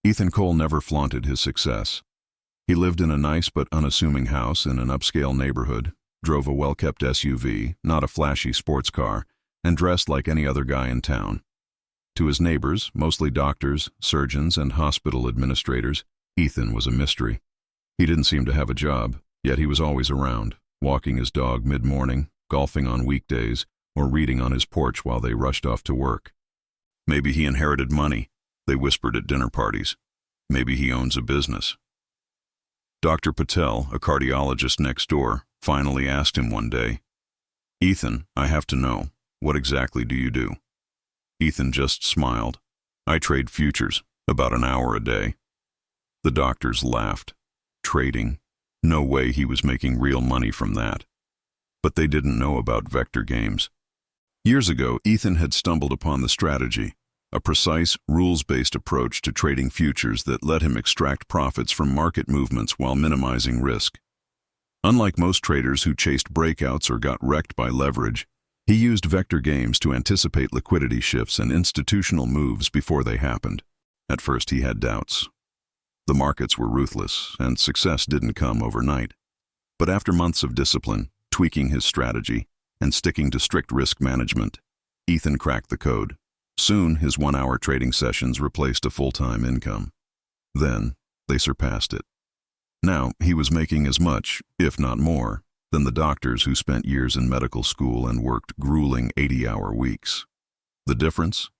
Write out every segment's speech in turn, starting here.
Ethan Cole never flaunted his success. He lived in a nice but unassuming house in an upscale neighborhood, drove a well-kept SUV, not a flashy sports car, and dressed like any other guy in town. To his neighbors, mostly doctors, surgeons, and hospital administrators, Ethan was a mystery. He didn't seem to have a job, yet he was always around, walking his dog mid-morning, golfing on weekdays, or reading on his porch while they rushed off to work. Maybe he inherited money, they whispered at dinner parties. Maybe he owns a business. Dr. Patel, a cardiologist next door, finally asked him one day, "Ethan, I have to know, what exactly do you do?" Ethan just smiled. "I trade futures, about an hour a day." The doctors laughed. Trading? No way he was making real money from that. But they didn't know about vector games. Years ago, Ethan had stumbled upon the strategy, a precise, rules-based approach to trading futures that let him extract profits from market movements while minimizing risk. Unlike most traders who chased breakouts or got wrecked by leverage, he used vector games to anticipate liquidity shifts and institutional moves before they happened. At first he had doubts. The markets were ruthless, and success didn't come overnight. But after months of discipline, tweaking his strategy, and sticking to strict risk management, Ethan cracked the code. Soon, his one-hour trading sessions replaced a full-time income. Then, they surpassed it. Now, he was making as much, if not more, than the doctors who spent years in medical school and worked grueling 80-hour weeks. The difference?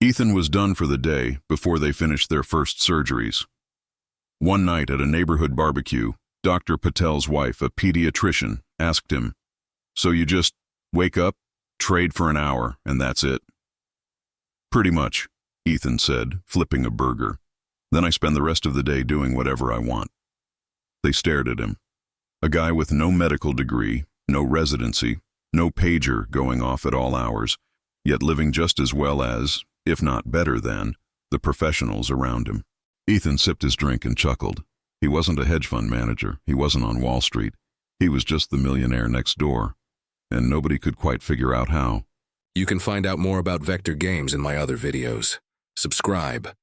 Ethan was done for the day before they finished their first surgeries. One night at a neighborhood barbecue, Dr. Patel's wife, a pediatrician, asked him, "So you just wake up, trade for an hour, and that's it?" "Pretty much," Ethan said, flipping a burger. "Then I spend the rest of the day doing whatever I want." They stared at him. A guy with no medical degree, no residency, no pager going off at all hours, yet living just as well as, if not better than, the professionals around him. Ethan sipped his drink and chuckled. He wasn't a hedge fund manager, he wasn't on Wall Street. He was just the millionaire next door, and nobody could quite figure out how. You can find out more about vector games in my other videos. Subscribe.